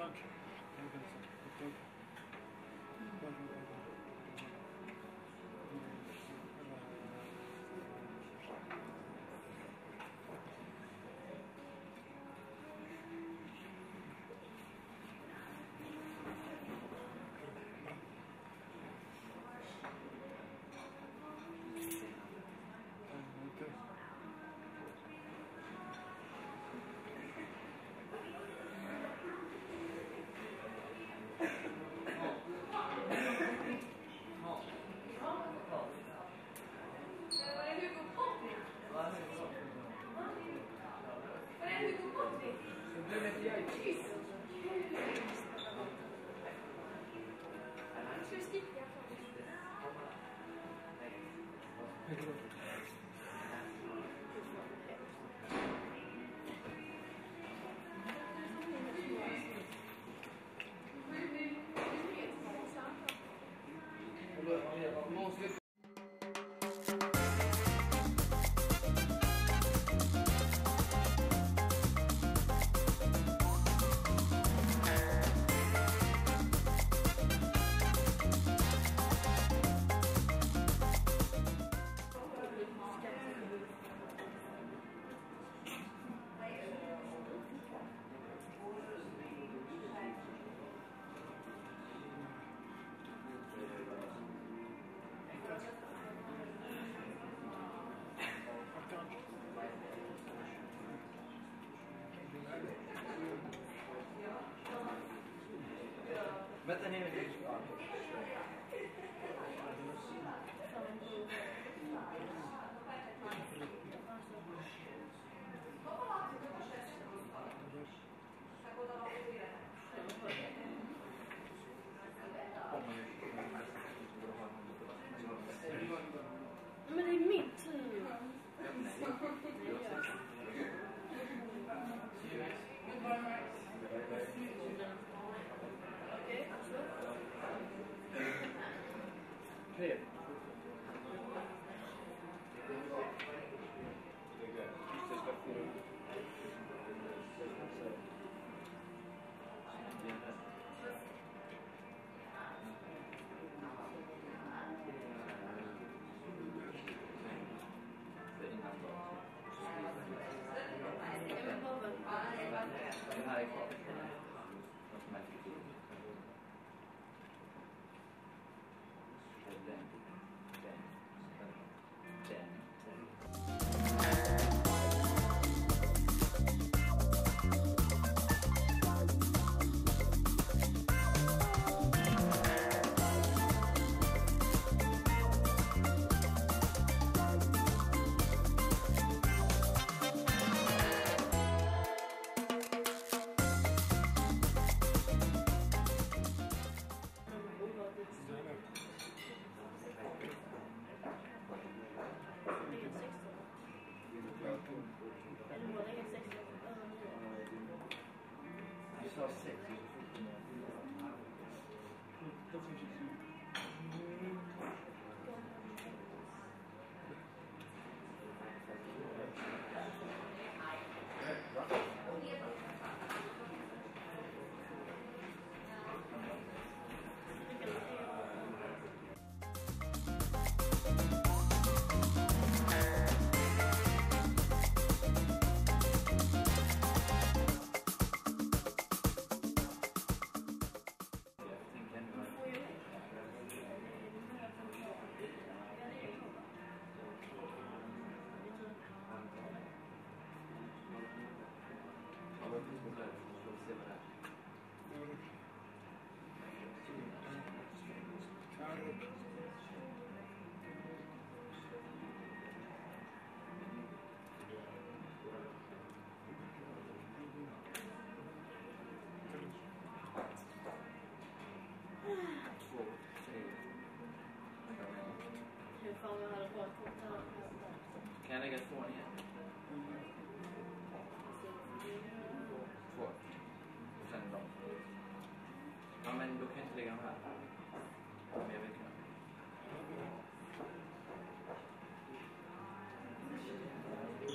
kanske. Vänta ner dig. Men det är min tur. Tre. Den här är kvar. Du sa 6. Hur fan jag hade fått Kan jag lägga 2 ner? 2. Och sen dem. Ja, men då kan jag inte lägga dem här. Men jag vet inte.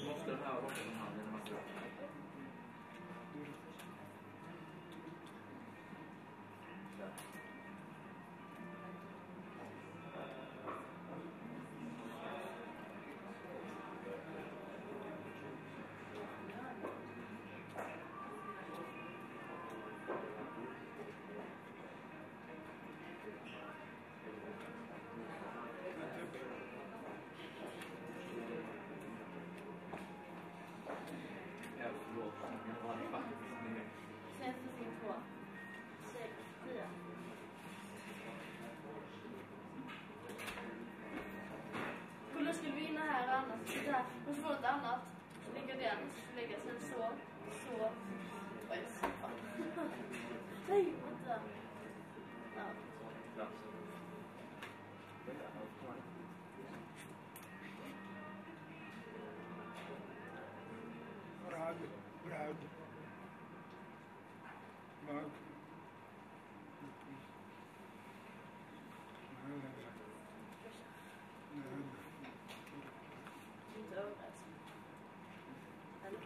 Måste de här vara borta från handen när man ska. Där. Och så får något annat. Så lägger den. Så lägger sen så. Och en soppa. Nej, vänta. Ja. Bröd. Mörk. Inte överraskad. Eller?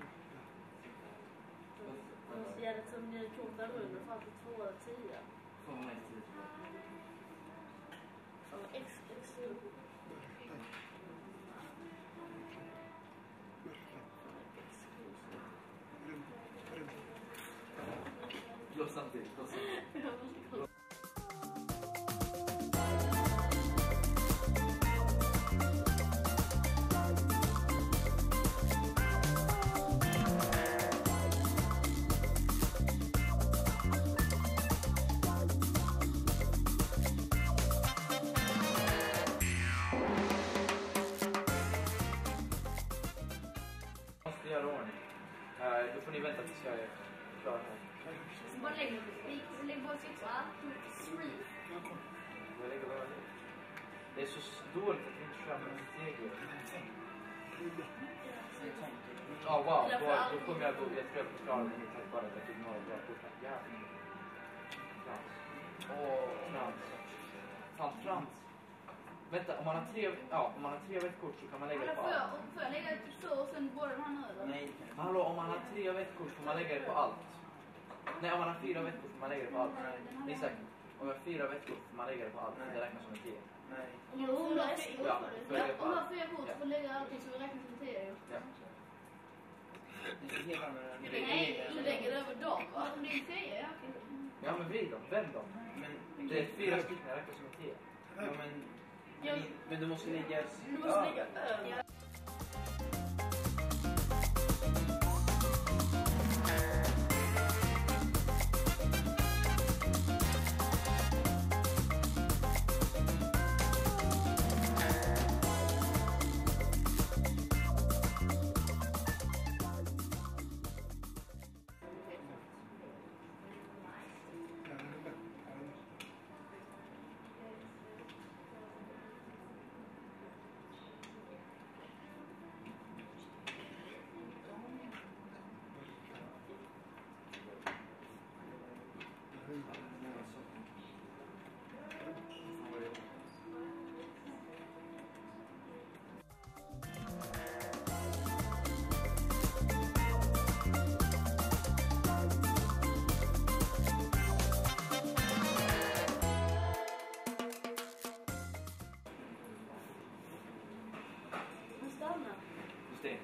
Det gäller som ni kortar runden fram till 2 eller 10. Får man inte tid. Som extra. Blås samtidigt. Måste göra ordning. Då får ni vänta tills jag är klar här. Så bara lägg bara sitta. Jag lägger bara ner. Det är så dåligt att vi inte kör med en steg. Ja, wow. Då kommer jag tror jag förklarar det tack vare att jag tog några bra kort. Jävlar. Frans. Frans. Fan, Frans. Vänta, om man har tre vettkort så kan man lägga det på allt. Får jag lägga det så och sen går de här över? Nej. Men hallå, om man har 3 vettkort får man lägga det på allt. Nej, om man har 4 vettkort får man lägga det på allt. Isak, om jag har 4 vettkort får man lägga det på allt. Det räknas som en 10. Nej. Jo, om jag har 4 kort så lägger jag allting så vi räknas som 10. Ja. Det är helt andra. Nej, du lägger det över dem va? Om det är 10, ja. Ja, men vrid dem. Vänd dem. Men Det är 4 stycken, det räknas som en 10. Ja, men du måste lägga... Du måste lägga över. Justin.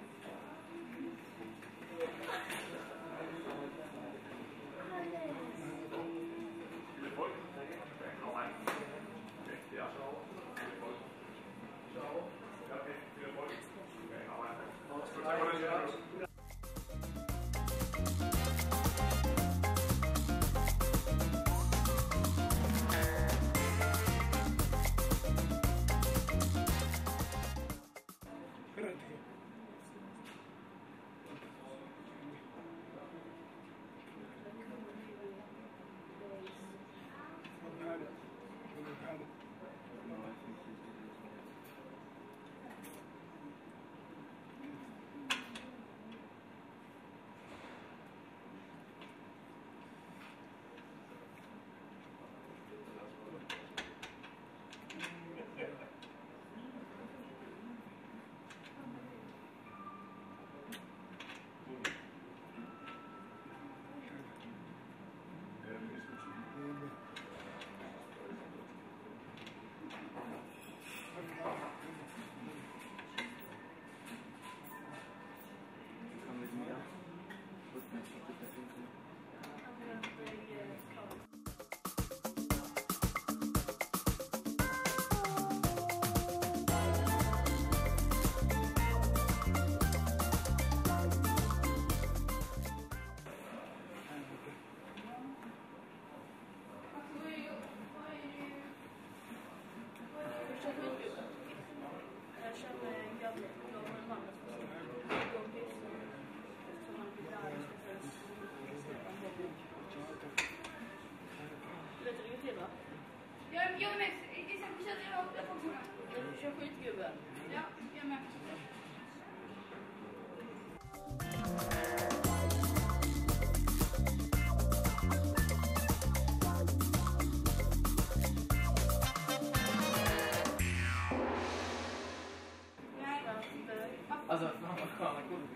Alltså, fan vad sköna kort.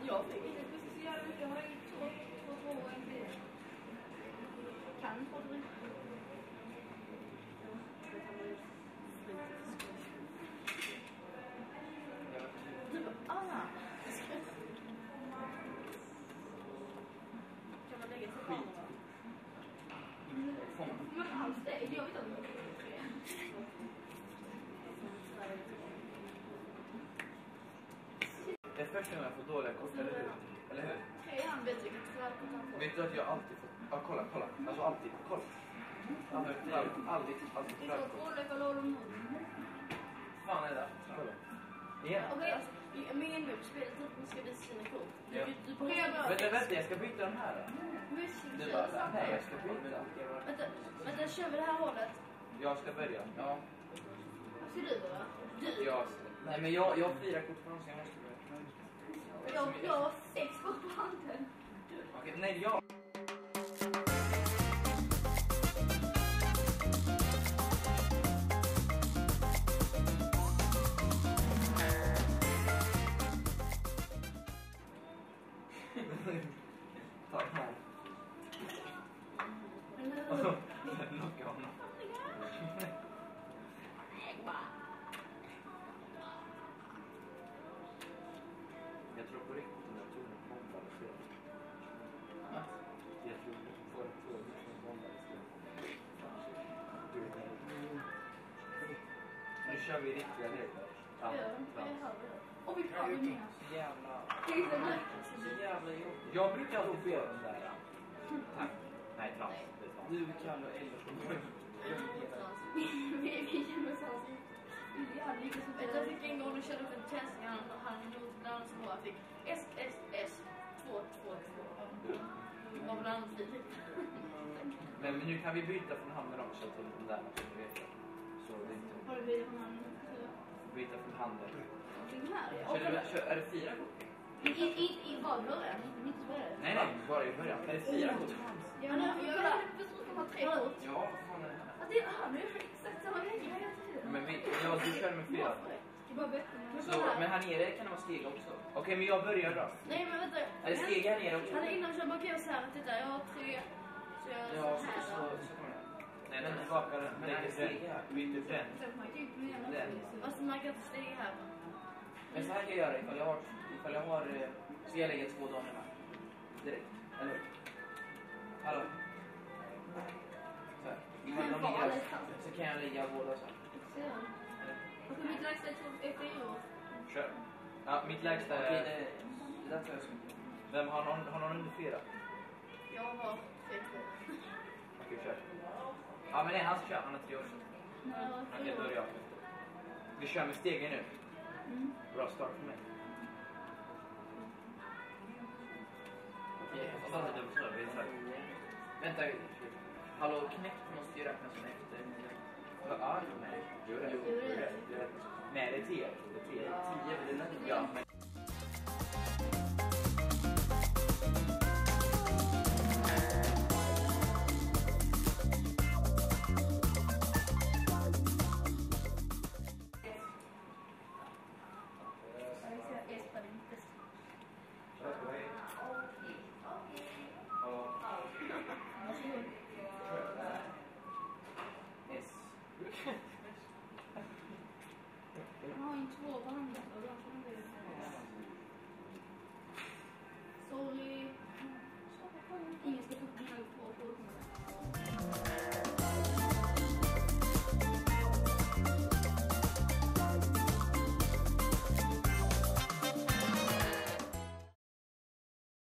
Jag fick inte så jävla mycket. Jag har ju två och en till. Kan få det. Du bara, Anna. Kan man lägga till barnen? Men alls det. Jag vet inte om det är tre. Det är först när jag får dåliga kort, eller hur? Eller hur? Trean vet vilket träkort han får. Vet du att jag alltid får... Ja, kolla. Alltså alltid. Kolla. Aldrig Det är så träkort. olika lådor. Fan är det? Kolla. Igen. Okej, alltså, min nu spelet att man ska visa sina kort. Ja. Vänta, jag ska byta den här. Du bara, nej jag ska byta. Vänta, kör vi det här hållet? Jag ska börja. Ja. Ska du börja? Du? Nej men jag har 4 kort på dem så jag måste börja. Jag har 6 kort på handen. Okej, nej jag... Ta den här. Knocka honom. Jag tror på riktigt den där tonen bombade fel. Jag tror på en ton som bombade fel. Nu kör vi riktiga regler. Ja, det har vi. Och vi pratar med. Så jävla... Det är så här. Så jävla jobbigt. Jag brukar alltid få den där. Tack. Nej, trams. Det är trams. Du, Kalle och Ella. Vi känner oss alltså. Jag fick en gång och körde för en test. Han gjorde bland annat så jag fick SSS 222. Det var bland annat fint. Men nu kan vi byta från handen också till den där som du vet. Så det är inte... Har du bytt från handen? Byta från handen. Den här, ja. Är det 4 kort? I bara början, mitt i början. Nej, bara i början. Är det 4 kort? Ja, men jag har 3 kort. Ja, vad fan är det här? Det är han, nu är exakt samma grej hela tiden. Men du kör med 4. Så, men här nere kan det vara steg också. Okej, men jag börjar då. Nej, men vänta. Är det steg här nere också? Han är innan så man kan göra så här. Titta, jag har 3. Så jag Ja, gör så så här. kommer den. Nej, den tillbaka den. Men är det steg här? Byter den. Alltså man kan inte steg här. Men så här kan jag göra ifall jag har ska jag lägga 2 dagar här. Direkt. Eller hur? Hallå? Så här. Ifall de ligger så kan jag lägga båda så här. Och mitt lägsta är 4 år. Kör. Ja, mitt lägsta Okej, är... det där tror jag ska... Vem har någon under 4? Jag har 3 år. Okej, kör. Ja, men nej, han ska köra. Han har 3 år. Okej, då är jag. Vi kör med stegen nu. Bra start för mig. Okej, Och så hade du så här. Vänta. Hallå, knäckt måste ju räknas som efter. Ja, nej. Gör det. Nej, det är 10. Det är 10. 10, det är nästan. Ja, men... Jag har en 2